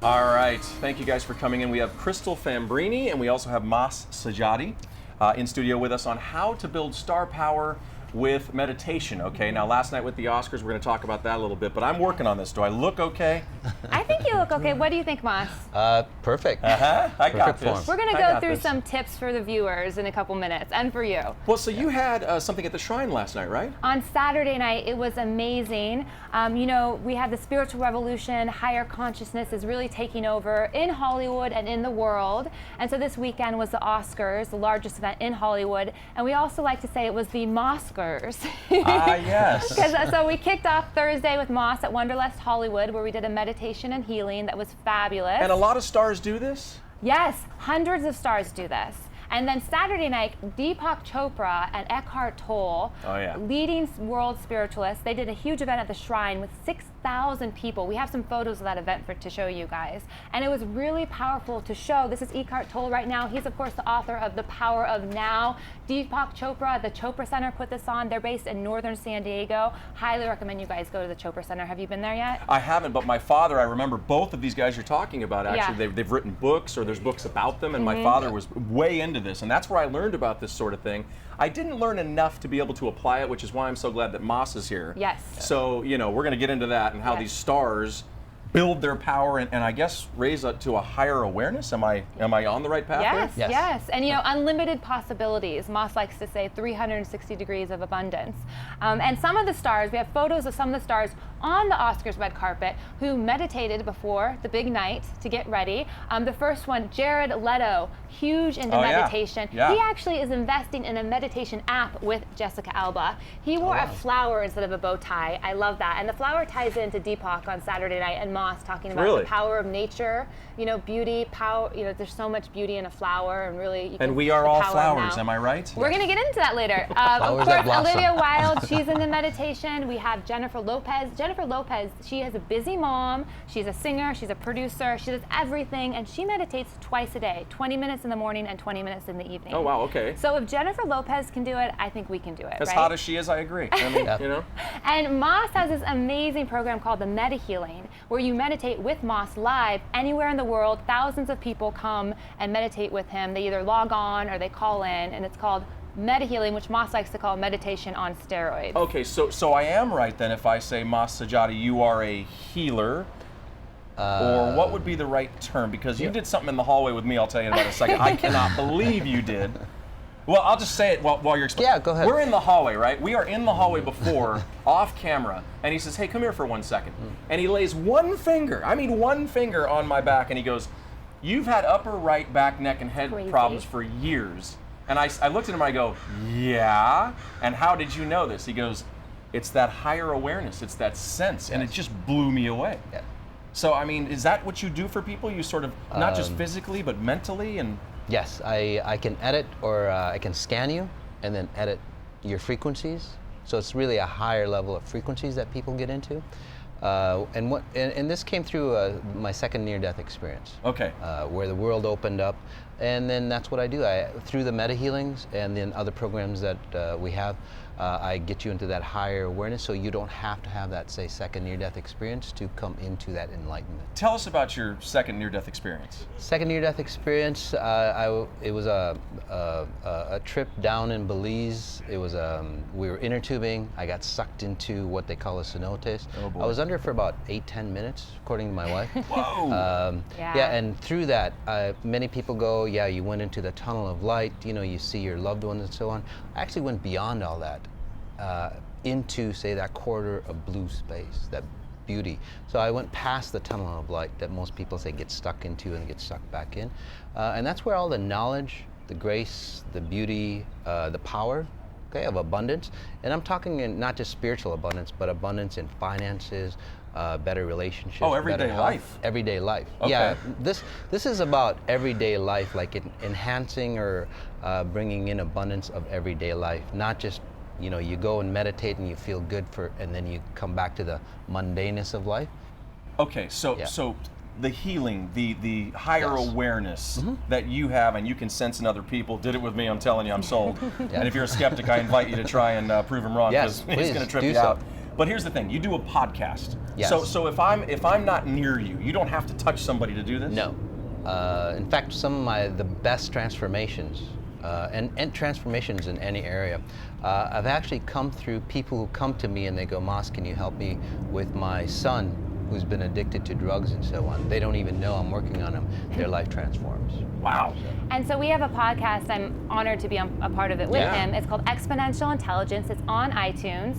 All right, thank you guys for coming in. We have Crystal Fambrini and we also have SDLMasSajady in studio with us on how to build star power with meditation. Okay, now last night with the Oscars, we're going to talk about that a little bit, but I'm working on this. Do I look okay? I think you look okay. What do you think, Mas? Perfect. I got this. We're going to go through some tips for the viewers in a couple minutes, and for you. Well, so you had something at the Shrine last night, right? On Saturday night, it was amazing. You know, we have the spiritual revolution, higher consciousness is really taking over in Hollywood and in the world. And so this weekend was the Oscars, the largest event in Hollywood. And we also like to say it was the Moscars. Yes. So we kicked off Thursday with Moss at Wanderlust Hollywood, where we did a meditation and healing that was fabulous. And a lot of stars do this? Yes, hundreds of stars do this. And then Saturday night, Deepak Chopra and Eckhart Tolle, leading world spiritualists, they did a huge event at the Shrine with 6,000 people. We have some photos of that event to show you guys. And it was really powerful to show. This is Eckhart Tolle right now. He's, of course, the author of The Power of Now. Deepak Chopra, the Chopra Center put this on. They're based in northern San Diego. Highly recommend you guys go to the Chopra Center. Have you been there yet? I haven't, but my father, I remember both of these guys you're talking about, actually. Yeah. They've written books, or there's books about them, and my father was way into this, and that's where I learned about this sort of thing. I didn't learn enough to be able to apply it, which is why I'm so glad that Moss is here. Yes. So, you know, we're going to get into that and how these stars build their power and I guess raise it to a higher awareness. Am I on the right path Yes, here? yes. And you know, unlimited possibilities. Moss likes to say 360 degrees of abundance. And some of the stars, we have photos of some of the stars on the Oscars red carpet who meditated before the big night to get ready. The first one, Jared Leto, huge into meditation. Yeah. He actually is investing in a meditation app with Jessica Alba. He wore a flower instead of a bow tie. I love that. And the flower ties into Deepak on Saturday night and Moss talking about the power of nature, you know, beauty, power, you know, there's so much beauty in a flower and really you can And we are all flowers, am I right? We're going to get into that later. Of course, Olivia Wilde, she's into meditation. We have Jennifer Lopez. Jennifer Lopez, she is a busy mom. She's a singer, she's a producer, she does everything, and she meditates twice a day, 20 minutes in the morning and 20 minutes in the evening. Oh, wow, okay. So if Jennifer Lopez can do it, I think we can do it, As hot as she is, I agree. I mean, you know? And Moss has this amazing program called the Meta Healing, where you meditate with Moss live anywhere in the world. Thousands of people come and meditate with him. They either log on or they call in, and it's called Meta Healing, which Moss likes to call meditation on steroids. Okay, so I am right then if I say, SDLMasSajady, you are a healer. Or what would be the right term? Because you did something in the hallway with me, I'll tell you in about a second. I cannot believe you did. Well, I'll just say it while you're explaining. Yeah, go ahead. We're in the hallway, right? We are in the hallway before, off camera, and he says, hey, come here for 1 second. And he lays one finger on my back, and he goes, you've had upper right back, neck, and head problems for years. And I looked at him and I go, yeah? And how did you know this? He goes, it's that higher awareness, it's that sense, and it just blew me away. Yeah. So, I mean, is that what you do for people? You sort of, not just physically, but mentally? And Yes, I can edit or I can scan you and then edit your frequencies. So it's really a higher level of frequencies that people get into. And this came through my second near-death experience. Okay. Where the world opened up, and then that's what I do. Through the meta healings and then other programs that we have, I get you into that higher awareness, so you don't have to have that, say, second near-death experience to come into that enlightenment. Tell us about your second near-death experience. Second near-death experience, it was a trip down in Belize. It was we were inner tubing. I got sucked into what they call a cenotes. Oh boy. I was under for about 8-10 minutes, according to my wife. Whoa! Yeah, and through that, many people go, yeah, you went into the tunnel of light. You know, you see your loved ones and so on. I actually went beyond all that. Into, say, that quarter of blue space, that beauty. So I went past the tunnel of light that most people say get stuck into and get sucked back in. And that's where all the knowledge, the grace, the beauty, the power, of abundance. And I'm talking in not just spiritual abundance, but abundance in finances, better relationships. Oh, everyday better health, life. Everyday life. Okay. Yeah, this is about everyday life, like enhancing or bringing in abundance of everyday life, not just, you know, you go and meditate and you feel good and then you come back to the mundaneness of life. Okay, so the healing, the higher awareness that you have and you can sense in other people. Did it with me, I'm telling you, I'm sold. And if you're a skeptic, I invite you to try and prove him wrong, because he's going to trip you out. But here's the thing: you do a podcast. Yes. So if I'm not near you, you don't have to touch somebody to do this. No. In fact, some of the best transformations, and transformations in any area, I've actually come through people who come to me and they go, Mas, can you help me with my son who's been addicted to drugs and so on? They don't even know I'm working on him. Their life transforms. Wow. And so we have a podcast. I'm honored to be a part of it with him. It's called Exponential Intelligence. It's on iTunes.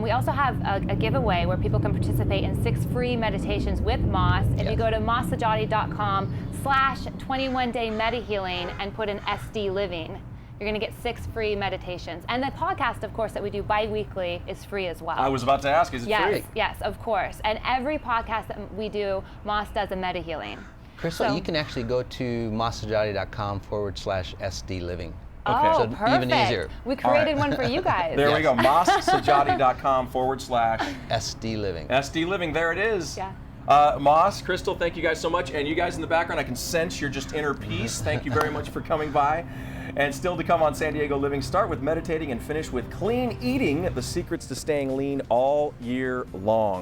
We also have a giveaway where people can participate in 6 free meditations with Mas. If you go to massajady.com/21-day meta healing and put in SD living, you're going to get 6 free meditations. And the podcast, of course, that we do bi-weekly is free as well. I was about to ask, is it free? Yes, of course. And every podcast that we do, Mas does a meta healing. Crystal, you can actually go to massajady.com/SD living. Okay. Oh, So perfect. even easier. We created one for you guys. There we go. massajady.com/SD living. SD living. There it is. Yeah. Mas, Crystal, thank you guys so much. And you guys in the background, I can sense your just inner peace. Thank you very much for coming by. And still to come on San Diego Living, start with meditating and finish with clean eating, the secrets to staying lean all year long.